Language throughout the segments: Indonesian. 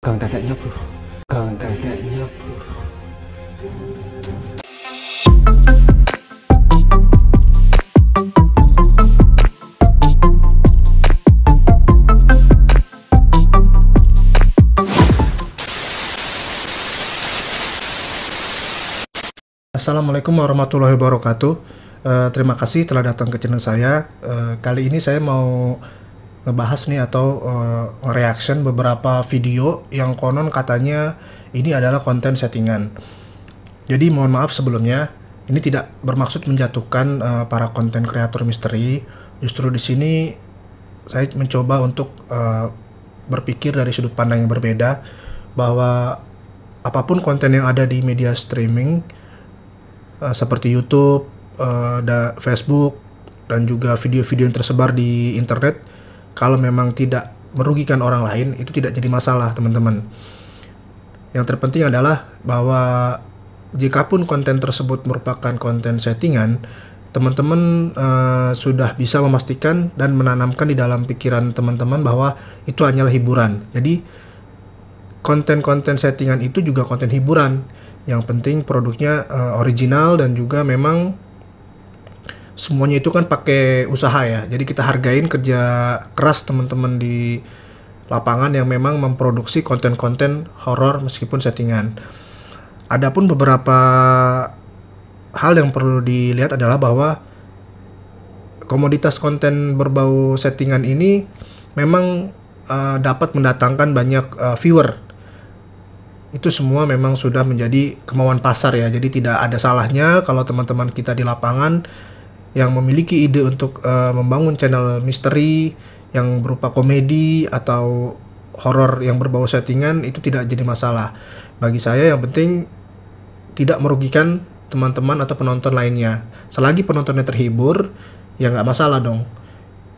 Pegang teteknya bro, pegang teteknya bro. Assalamualaikum warahmatullahi wabarakatuh. Terima kasih telah datang ke channel saya. Kali ini saya mau ngebahas nih atau nge-reaction beberapa video yang konon katanya ini adalah konten settingan. Jadi mohon maaf sebelumnya, ini tidak bermaksud menjatuhkan para konten kreator misteri. Justru di sini saya mencoba untuk berpikir dari sudut pandang yang berbeda, bahwa apapun konten yang ada di media streaming seperti YouTube, Facebook, dan juga video-video yang tersebar di internet, kalau memang tidak merugikan orang lain, itu tidak jadi masalah, teman-teman. Yang terpenting adalah bahwa jikapun konten tersebut merupakan konten settingan, teman-teman sudah bisa memastikan dan menanamkan di dalam pikiran teman-teman bahwa itu hanyalah hiburan. Jadi konten-konten settingan itu juga konten hiburan. Yang penting produknya original dan juga memang semuanya itu kan pakai usaha ya. Jadi kita hargain kerja keras teman-teman di lapangan yang memang memproduksi konten-konten horor meskipun settingan. Adapun beberapa hal yang perlu dilihat adalah bahwa komoditas konten berbau settingan ini memang dapat mendatangkan banyak viewer. Itu semua memang sudah menjadi kemauan pasar ya. Jadi tidak ada salahnya kalau teman-teman kita di lapangan yang memiliki ide untuk membangun channel misteri yang berupa komedi atau horor yang berbau settingan, itu tidak jadi masalah. Bagi saya yang penting tidak merugikan teman-teman atau penonton lainnya. Selagi penontonnya terhibur, ya nggak masalah dong.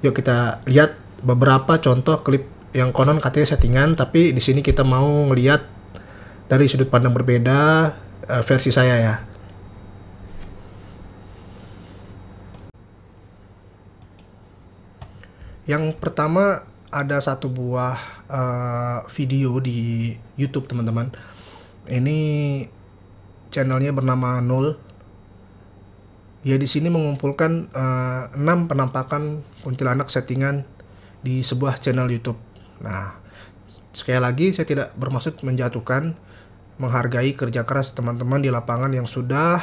Yuk kita lihat beberapa contoh klip yang konon katanya settingan, tapi di sini kita mau ngelihat dari sudut pandang berbeda, versi saya ya. Yang pertama ada satu buah video di YouTube, teman-teman. Ini channelnya bernama Nul. Dia di sini mengumpulkan 6 penampakan kuntilanak settingan di sebuah channel YouTube. Nah, sekali lagi saya tidak bermaksud menjatuhkan, menghargai kerja keras teman-teman di lapangan yang sudah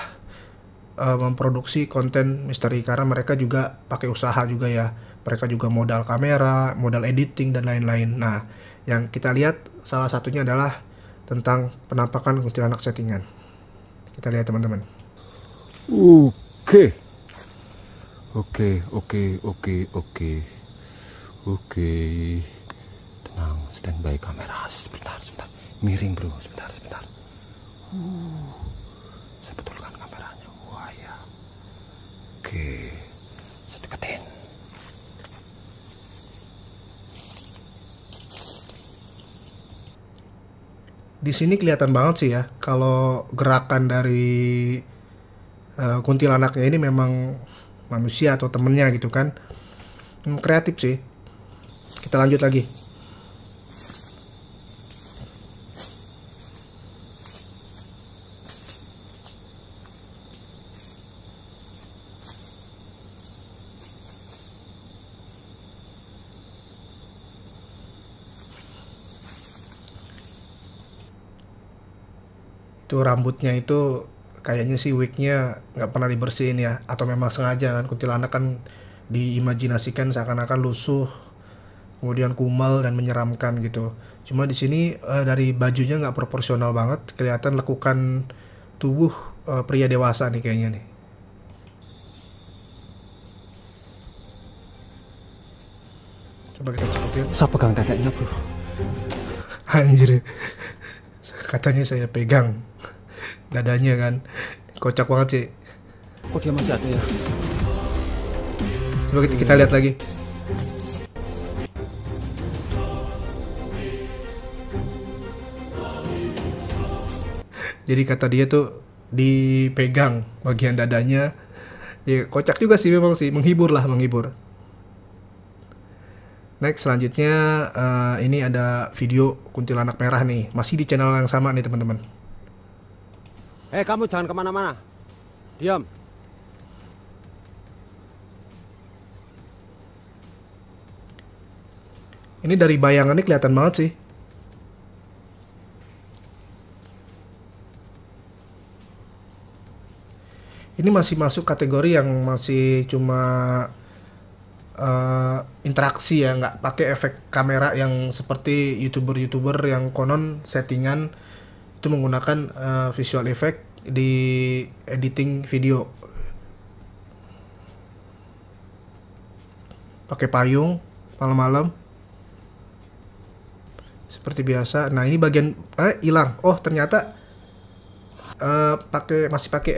memproduksi konten misteri, karena mereka juga pakai usaha juga ya. Mereka juga modal kamera, modal editing, dan lain-lain. Nah, yang kita lihat salah satunya adalah tentang penampakan kuntilanak settingan. Kita lihat teman-teman. Oke. Tenang, standby kamera. Sebentar. Miring bro, sebentar. Saya betulkan kameranya. Wah ya. Oke. Saya deketin. Di sini kelihatan banget sih ya, kalau gerakan dari kuntilanaknya ini memang manusia atau temennya gitu kan. Kreatif sih. Kita lanjut lagi. Itu rambutnya itu kayaknya sih wignya nggak pernah dibersihin ya, atau memang sengaja kan. Kuntilanak kan diimajinasikan seakan-akan lusuh, kemudian kumal dan menyeramkan gitu. Cuma di sini dari bajunya nggak proporsional banget, kelihatan lekukan tubuh pria dewasa nih kayaknya nih. Coba kita cekutin. Saya pegang teteknya bro. Anjir, katanya saya pegang dadanya kan. Kocak banget sih. Kok dia masih ada ya? Coba kita lihat lagi. Jadi kata dia tuh dipegang bagian dadanya. Ya kocak juga sih memang sih, menghibur lah, menghibur. Next selanjutnya ini ada video kuntilanak merah nih, masih di channel yang sama nih teman-teman. Kamu jangan kemana-mana. Diam. Ini dari bayangannya kelihatan banget sih. Ini masih masuk kategori yang masih cuma interaksi ya, nggak pakai efek kamera yang seperti youtuber yang konon settingan itu menggunakan visual effect di editing video. Pakai payung malam-malam seperti biasa. Nah ini bagian hilang. Oh ternyata masih pakai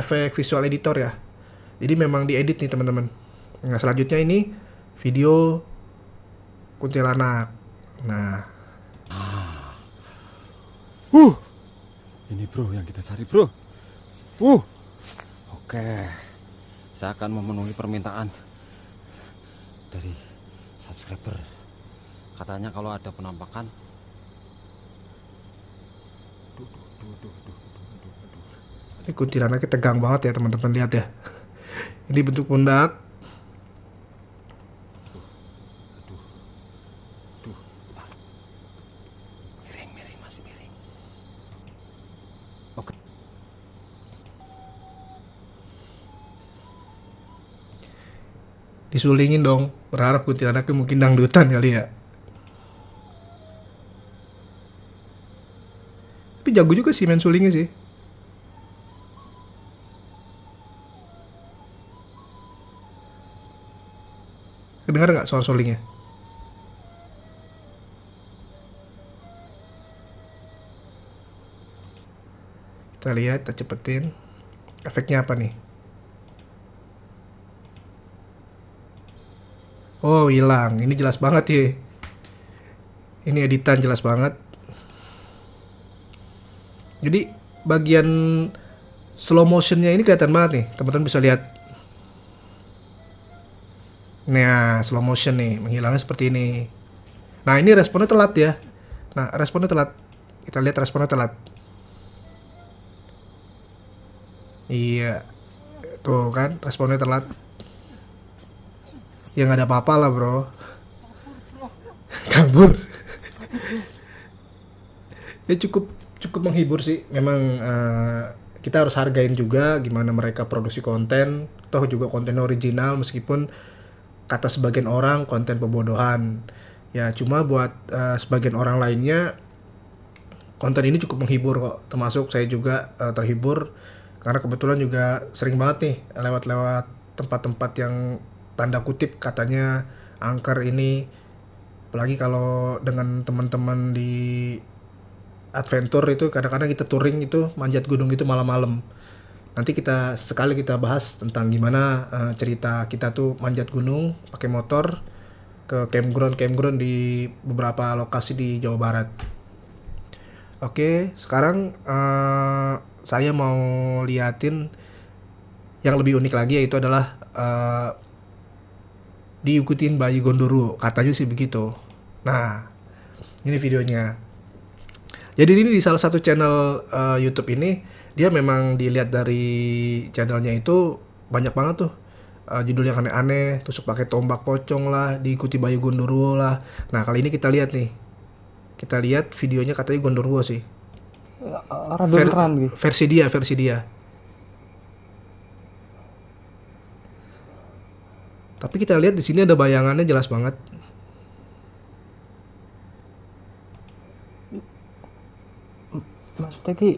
efek visual editor ya. Jadi memang diedit nih teman-teman. Nah selanjutnya ini video kuntilanak. Nah Ini bro yang kita cari bro. Oke, saya akan memenuhi permintaan dari subscriber. Katanya kalau ada penampakan. Ini kuntilanaknya tegang banget ya teman-teman, lihat ya. Ini bentuk pundak. Miring, masih miring. Oke. Disulingin dong, berharap kuntilanaknya mungkin dangdutan kali ya. Tapi jago juga sih main sulingnya sih. Kedengar nggak suara sulingnya? Kita lihat, kita cepetin. Efeknya apa nih? Oh hilang, ini jelas banget ya. Ini editan jelas banget. Jadi bagian slow motionnya ini kelihatan banget nih, teman-teman bisa lihat. Nah slow motion nih, menghilangnya seperti ini. Nah ini responnya telat ya. Nah responnya telat. Kita lihat responnya telat. Iya, tuh kan responnya telat. Ya nggak ada apa-apa lah bro. Kabur. Ya cukup menghibur sih. Memang kita harus hargain juga gimana mereka produksi konten. Toh juga konten original meskipun kata sebagian orang konten pembodohan. Ya cuma buat sebagian orang lainnya konten ini cukup menghibur kok. Termasuk saya juga terhibur karena kebetulan juga sering banget nih lewat-lewat tempat-tempat yang tanda kutip katanya angker ini. Apalagi kalau dengan teman-teman di adventure itu kadang-kadang kita touring itu manjat gunung itu malam-malam. Nanti kita sekali kita bahas tentang gimana cerita kita tuh manjat gunung pakai motor ke campground di beberapa lokasi di Jawa Barat. Oke, sekarang saya mau liatin yang lebih unik lagi, yaitu adalah diikutin bayi Gondoruo, katanya sih begitu. Nah, ini videonya. Jadi ini di salah satu channel YouTube ini, dia memang dilihat dari channelnya itu banyak banget tuh judul yang aneh-aneh, tusuk pakai tombak pocong lah, diikuti bayi Gondoruo lah. Nah kali ini kita lihat nih, kita lihat videonya katanya Gondoruo sih. Versi dia. Tapi kita lihat di sini ada bayangannya jelas banget. Maksudnya ki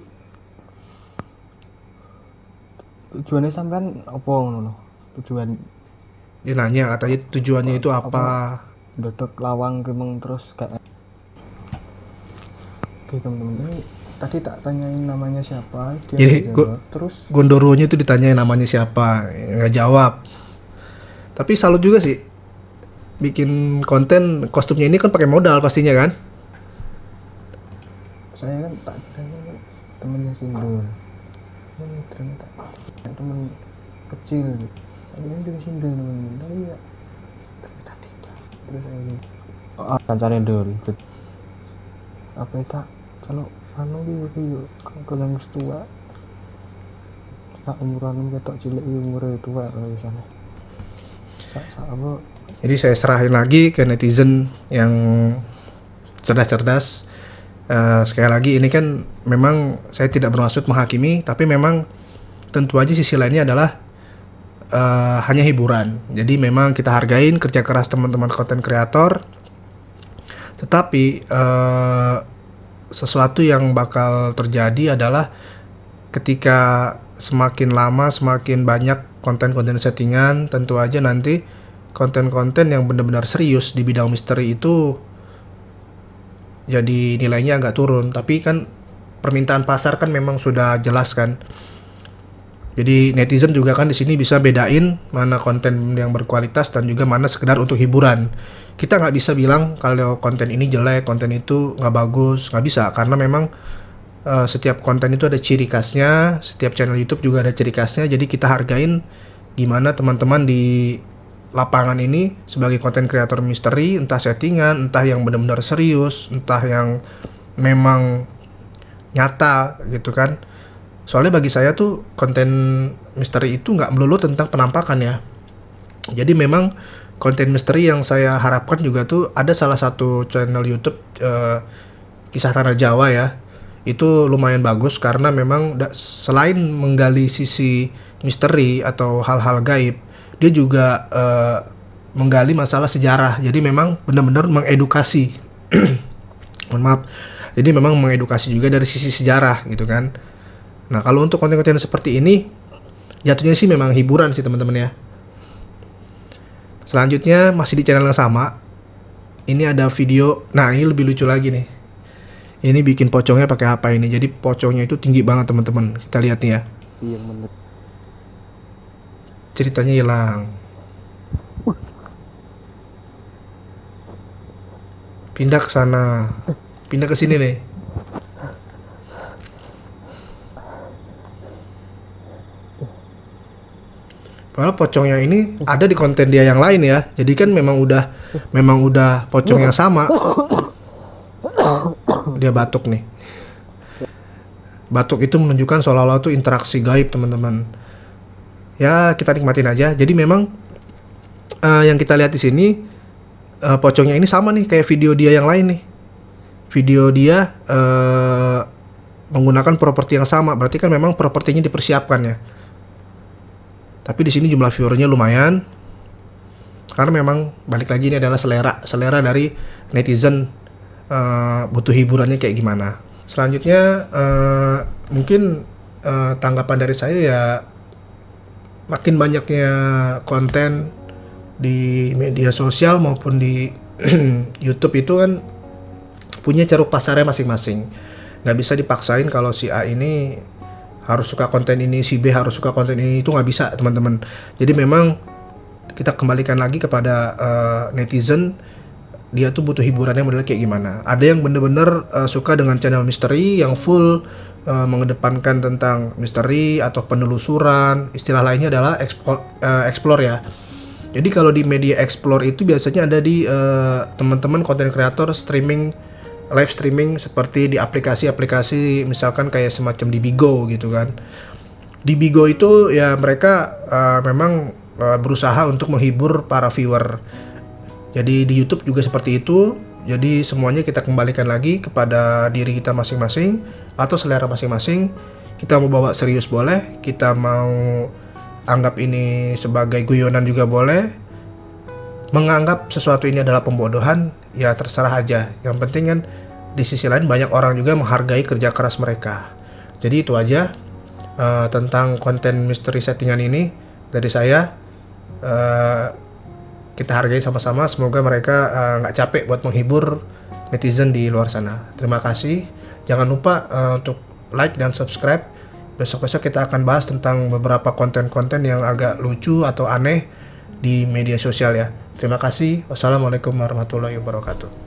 tujuannya sampean apa ngono? Tujuan Dia nanya katanya tujuannya itu apa? Dodok lawang kemeng terus kayak. Oke teman-teman, ini tadi tak tanyain namanya siapa, dia Jadi jawab. Terus Gondoruo-nya itu ditanyain namanya siapa, nggak jawab. Tapi salut juga sih, bikin konten kostumnya ini kan pakai modal pastinya kan? saya kan tak kira temennya Sindul. Ini ternyata temen kecil. Tapi kan dari Sindul temen. Tapi ya ternyata tidak. terus ini kancane ndol apa itu kalau anu iki yo kalau wis tua sak umuran ketok cilik umure tua lho sana sak apa. Jadi saya serahin lagi ke netizen yang cerdas-cerdas. Sekali lagi ini kan memang saya tidak bermaksud menghakimi, tapi memang tentu aja sisi lainnya adalah hanya hiburan. Jadi memang kita hargain kerja keras teman-teman konten kreator, tetapi sesuatu yang bakal terjadi adalah ketika semakin lama semakin banyak konten-konten settingan, tentu aja nanti konten-konten yang benar-benar serius di bidang misteri itu jadi nilainya agak turun. Tapi kan permintaan pasar kan memang sudah jelas kan. Jadi netizen juga kan di sini bisa bedain mana konten yang berkualitas dan juga mana sekedar untuk hiburan. Kita nggak bisa bilang kalau konten ini jelek, konten itu nggak bagus, nggak bisa, karena memang setiap konten itu ada ciri khasnya, setiap channel YouTube juga ada ciri khasnya. Jadi kita hargain gimana teman-teman di lapangan ini sebagai konten kreator misteri, entah settingan, entah yang benar-benar serius, entah yang memang nyata gitu kan. Soalnya bagi saya tuh konten misteri itu nggak melulu tentang penampakan ya. Jadi memang konten misteri yang saya harapkan juga tuh ada salah satu channel YouTube Kisah Tanah Jawa ya. Itu lumayan bagus karena memang selain menggali sisi misteri atau hal-hal gaib, dia juga menggali masalah sejarah. Jadi memang benar-benar mengedukasi. Mohon maaf. Jadi memang mengedukasi juga dari sisi sejarah gitu kan. Nah, kalau untuk konten-konten seperti ini jatuhnya sih memang hiburan sih teman-teman ya. Selanjutnya masih di channel yang sama. Ini ada video. Nah, ini lebih lucu lagi nih. Ini bikin pocongnya pakai apa ini? Jadi pocongnya itu tinggi banget teman-teman. Kita lihat nih ya. Iya bener. Ceritanya hilang. Pindah ke sana. Pindah ke sini nih. Padahal pocongnya ini ada di konten dia yang lain ya. Jadi kan memang udah pocong yang sama. Dia batuk nih. Batuk itu menunjukkan seolah-olah tuh interaksi gaib teman-teman. Ya kita nikmatin aja. Jadi memang yang kita lihat di sini pocongnya ini sama nih kayak video dia yang lain nih. Video dia menggunakan properti yang sama. Berarti kan memang propertinya dipersiapkan ya. Tapi di sini jumlah viewernya lumayan. Karena memang balik lagi ini adalah selera dari netizen, butuh hiburannya kayak gimana. Selanjutnya mungkin tanggapan dari saya ya, makin banyaknya konten di media sosial maupun di YouTube itu kan punya ceruk pasarnya masing-masing. Nggak bisa dipaksain kalau si A ini harus suka konten ini, si B harus suka konten ini, itu nggak bisa teman-teman. Jadi memang kita kembalikan lagi kepada netizen, dia tuh butuh hiburannya model kayak gimana. Ada yang bener-bener suka dengan channel misteri yang full mengedepankan tentang misteri atau penelusuran. Istilah lainnya adalah explore ya. Jadi kalau di media explore itu biasanya ada di teman-teman konten kreator live streaming seperti di aplikasi-aplikasi misalkan kayak semacam di Bigo gitu kan. Di Bigo itu ya mereka memang berusaha untuk menghibur para viewer. Jadi di YouTube juga seperti itu. Jadi semuanya kita kembalikan lagi kepada diri kita masing-masing atau selera masing-masing. Kita mau bawa serius boleh, kita mau anggap ini sebagai guyonan juga boleh. Menganggap sesuatu ini adalah pembodohan, ya terserah aja. Yang penting kan di sisi lain banyak orang juga menghargai kerja keras mereka. Jadi itu aja tentang konten misteri settingan ini dari saya. Kita hargai sama-sama. Semoga mereka nggak capek buat menghibur netizen di luar sana. Terima kasih. Jangan lupa untuk like dan subscribe. Besok-besok kita akan bahas tentang beberapa konten-konten yang agak lucu atau aneh di media sosial ya. Terima kasih. Wassalamualaikum warahmatullahi wabarakatuh.